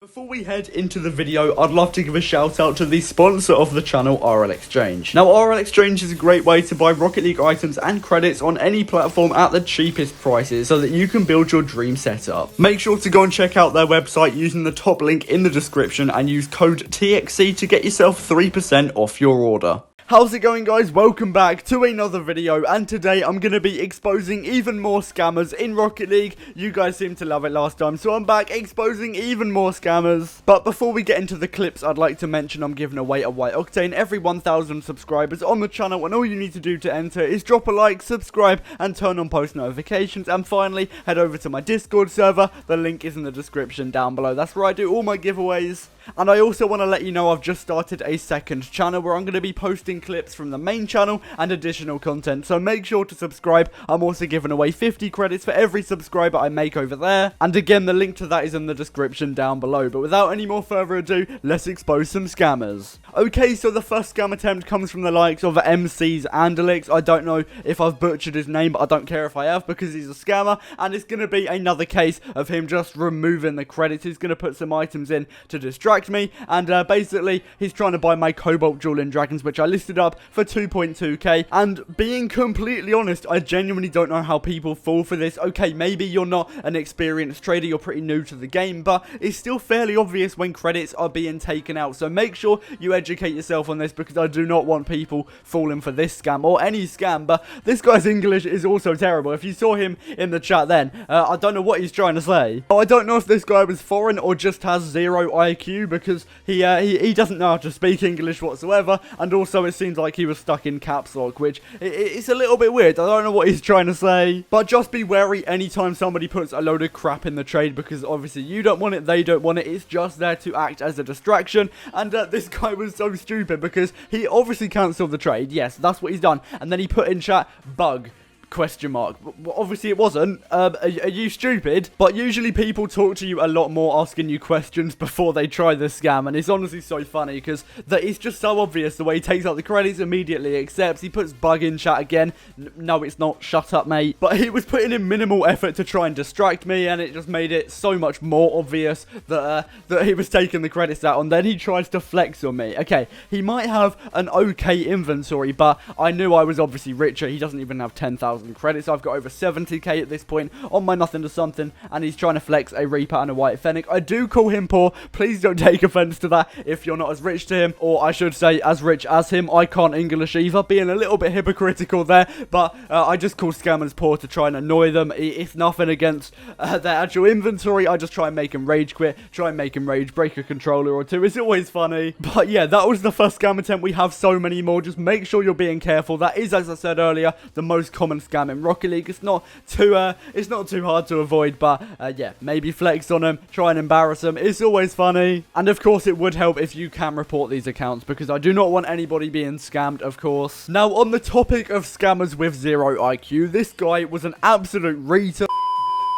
Before we head into the video, I'd love to give a shout out to the sponsor of the channel, RL Exchange. Now, RL Exchange is a great way to buy Rocket League items and credits on any platform at the cheapest prices so that you can build your dream setup. Make sure to go and check out their website using the top link in the description and use code TXC to get yourself 3% off your order. How's it going, guys? Welcome back to another video, and today I'm going to be exposing even more scammers in Rocket League. You guys seemed to love it last time, so I'm back exposing even more scammers. But before we get into the clips, I'd like to mention I'm giving away a White Octane every 1,000 subscribers on the channel, and all you need to do to enter is drop a like, subscribe, and turn on post notifications. And finally, head over to my Discord server. The link is in the description down below. That's where I do all my giveaways. And I also want to let you know I've just started a second channel where I'm going to be posting clips from the main channel and additional content, so make sure to subscribe. I'm also giving away 50 credits for every subscriber I make over there, and again, the link to that is in the description down below. But without any more further ado, let's expose some scammers. Okay, so the first scam attempt comes from the likes of MC's Andalix. I don't know if I've butchered his name, but I don't care if I have because he's a scammer, and it's going to be another case of him just removing the credits. He's going to put some items in to distract me, and basically he's trying to buy my Cobalt Dueling Dragons, which I listed up for 2.2k, and being completely honest, I genuinely don't know how people fall for this. Okay, maybe you're not an experienced trader, you're pretty new to the game, but it's still fairly obvious when credits are being taken out, so make sure you educate yourself on this, because I do not want people falling for this scam or any scam. But this guy's English is also terrible. If you saw him in the chat then, I don't know what he's trying to say. I don't know if this guy was foreign or just has 0 IQ, because he doesn't know how to speak English whatsoever, and also it seems like he was stuck in caps lock, which it's a little bit weird. I don't know what he's trying to say, but just be wary anytime somebody puts a load of crap in the trade, because obviously you don't want it, they don't want it. It's just there to act as a distraction, and this guy was so stupid because he obviously cancelled the trade. Yes, that's what he's done, and then he put in chat bug. Question mark. Well, obviously it wasn't. Are you stupid? But usually people talk to you a lot more, asking you questions before they try the scam, and it's honestly so funny because it's just so obvious the way he takes out the credits, immediately accepts, he puts bug in chat again. No, it's not. Shut up, mate. But he was putting in minimal effort to try and distract me, and it just made it so much more obvious that he was taking the credits out, and then he tries to flex on me. Okay, he might have an okay inventory, but I knew I was obviously richer. He doesn't even have 10,000 credits. I've got over 70k at this point on my nothing to something, and he's trying to flex a Reaper and a White Fennec. I do call him poor. Please don't take offense to that if you're not as rich to him, or I should say as rich as him. I can't English either, being a little bit hypocritical there, but I just call scammers poor to try and annoy them. It's nothing against their actual inventory. I just try and make him rage quit, try and make him rage break a controller or two. It's always funny. But yeah, that was the first scam attempt. We have so many more. Just make sure you're being careful. That is, as I said earlier, the most common scam in Rocket League. It's not too hard to avoid, but yeah, maybe flex on them, try and embarrass them. It's always funny, and of course it would help if you can report these accounts, because I do not want anybody being scammed, of course. Now, on the topic of scammers with 0 IQ, this guy was an absolute retard.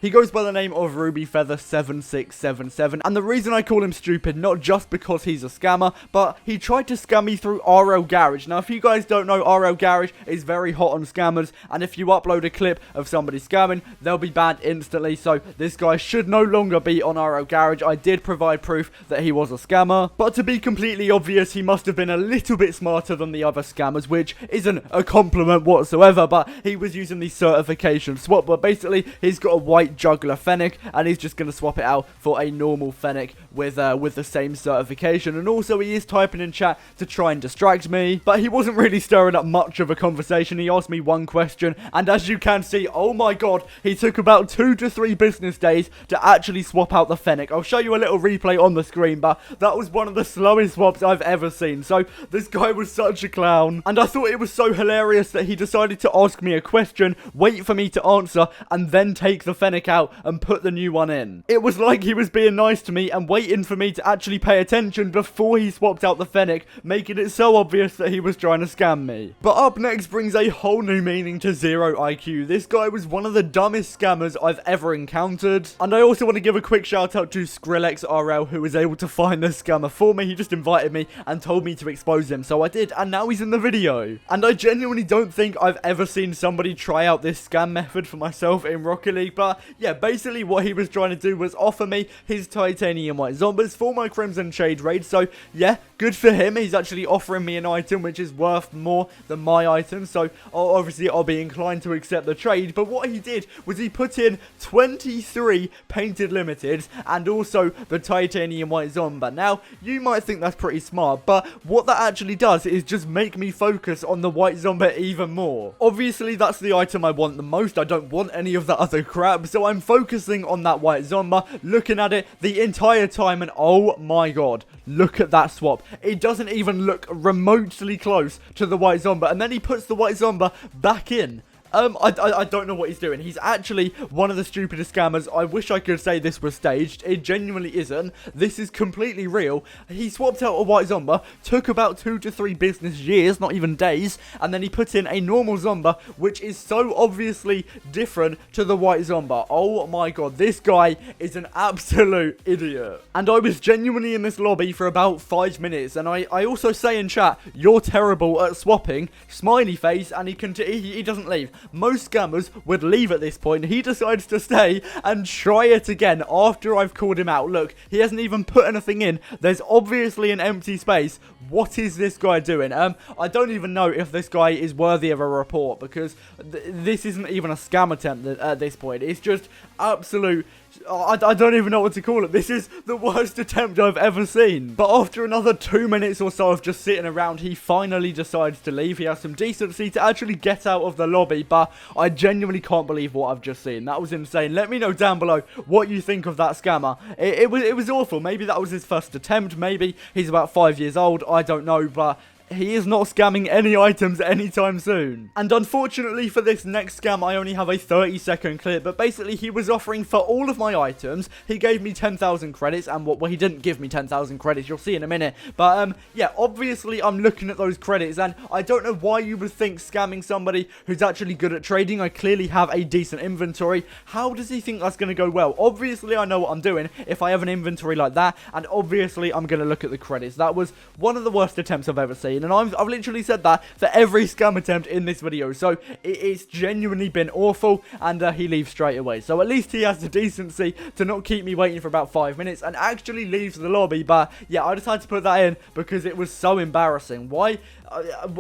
He goes by the name of RubyFeather7677, and the reason I call him stupid, not just because he's a scammer, but he tried to scam me through RL Garage. Now, if you guys don't know, RL Garage is very hot on scammers, and if you upload a clip of somebody scamming, they'll be banned instantly, so this guy should no longer be on RL Garage. I did provide proof that he was a scammer, but to be completely obvious, he must have been a little bit smarter than the other scammers, which isn't a compliment whatsoever, but he was using the certification swap, but basically, he's got a white Juggler Fennec, and he's just going to swap it out for a normal Fennec with the same certification. And also he is typing in chat to try and distract me, but he wasn't really stirring up much of a conversation. He asked me one question, and as you can see, oh my god, he took about 2 to 3 business days to actually swap out the Fennec. I'll show you a little replay on the screen, but that was one of the slowest swaps I've ever seen. So this guy was such a clown, and I thought it was so hilarious that he decided to ask me a question, wait for me to answer, and then take the Fennec out and put the new one in. It was like he was being nice to me and waiting for me to actually pay attention before he swapped out the Fennec, making it so obvious that he was trying to scam me. But up next brings a whole new meaning to 0 IQ. This guy was one of the dumbest scammers I've ever encountered, and I also want to give a quick shout out to SkrillexRL, who was able to find this scammer for me. He just invited me and told me to expose him, so I did, and now he's in the video. And I genuinely don't think I've ever seen somebody try out this scam method for myself in Rocket League, but yeah, basically what he was trying to do was offer me his titanium white zombies for my Crimson Shade raid. So yeah, good for him. He's actually offering me an item which is worth more than my item, so obviously I'll be inclined to accept the trade. But what he did was he put in 23 painted limiteds and also the titanium white zombie. Now you might think that's pretty smart, but what that actually does is just make me focus on the white zombie even more. Obviously that's the item I want the most. I don't want any of that other crap, so I'm focusing on that white zombie, looking at it the entire time, and oh my god, look at that swap. It doesn't even look remotely close to the white zombie, and then he puts the white zombie back in. I don't know what he's doing. He's actually one of the stupidest scammers. I wish I could say this was staged. It genuinely isn't. This is completely real. He swapped out a white zombie, took about 2 to 3 business years, not even days, and then he put in a normal zombie, which is so obviously different to the white zombie. Oh my god, this guy is an absolute idiot. And I was genuinely in this lobby for about 5 minutes, and I also say in chat, you're terrible at swapping, smiley face, and he doesn't leave. Most scammers would leave at this point. He decides to stay and try it again after I've called him out. Look, he hasn't even put anything in. There's obviously an empty space. What is this guy doing? I don't even know if this guy is worthy of a report, because this isn't even a scam attempt at this point. It's just absolute... I don't even know what to call it. This is the worst attempt I've ever seen. But after another 2 minutes or so of just sitting around, he finally decides to leave. He has some decency to actually get out of the lobby, but I genuinely can't believe what I've just seen. That was insane. Let me know down below what you think of that scammer. It was awful. Maybe that was his first attempt. Maybe he's about 5 years old. I don't know, but... he is not scamming any items anytime soon. And unfortunately for this next scam, I only have a 30-second clip, but basically he was offering for all of my items. He gave me 10,000 credits, and well, he didn't give me 10,000 credits, you'll see in a minute. But yeah, obviously I'm looking at those credits, and I don't know why you would think scamming somebody who's actually good at trading. I clearly have a decent inventory. How does he think that's going to go well? Obviously I know what I'm doing if I have an inventory like that, and obviously I'm going to look at the credits. That was one of the worst attempts I've ever seen. And I've literally said that for every scam attempt in this video, so it's genuinely been awful, and he leaves straight away. So at least he has the decency to not keep me waiting for about 5 minutes and actually leaves the lobby. But yeah, I decided to put that in because it was so embarrassing. Why?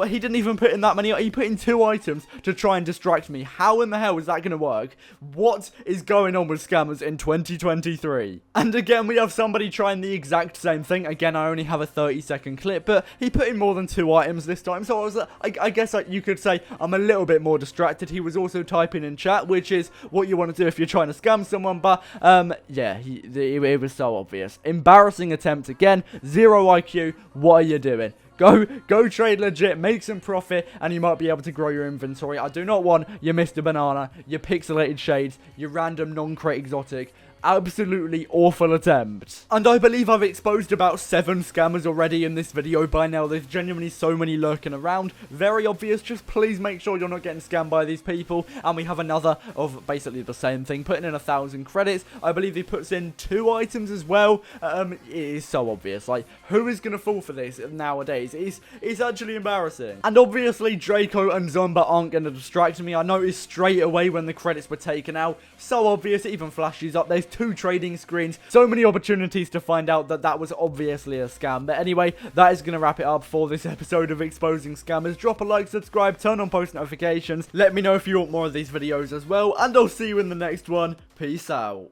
He didn't even put in that many. He put in 2 items to try and distract me. How in the hell is that going to work? What is going on with scammers in 2023? And again, we have somebody trying the exact same thing. Again, I only have a 30-second clip, but he put in more than 2 items this time. So I guess you could say I'm a little bit more distracted. He was also typing in chat, which is what you want to do if you're trying to scam someone. But yeah, it was so obvious. Embarrassing attempt again. 0 IQ. What are you doing? Go trade legit, make some profit, and you might be able to grow your inventory. I do not want your Mr. Banana, your pixelated shades, your random non-crate exotic. Absolutely awful attempt. And I believe I've exposed about 7 scammers already in this video by now. There's genuinely so many lurking around. Very obvious. Just please make sure you're not getting scammed by these people. And we have another of basically the same thing, putting in 1,000 credits. I believe he puts in 2 items as well. It is so obvious. Like, who is going to fall for this nowadays? It's actually embarrassing. And obviously Draco and Zomba aren't going to distract me. I noticed straight away when the credits were taken out. So obvious. It even flashes up. There's 2 trading screens. So many opportunities to find out that that was obviously a scam. But anyway, that is going to wrap it up for this episode of Exposing Scammers. Drop a like, subscribe, turn on post notifications. Let me know if you want more of these videos as well. And I'll see you in the next one. Peace out.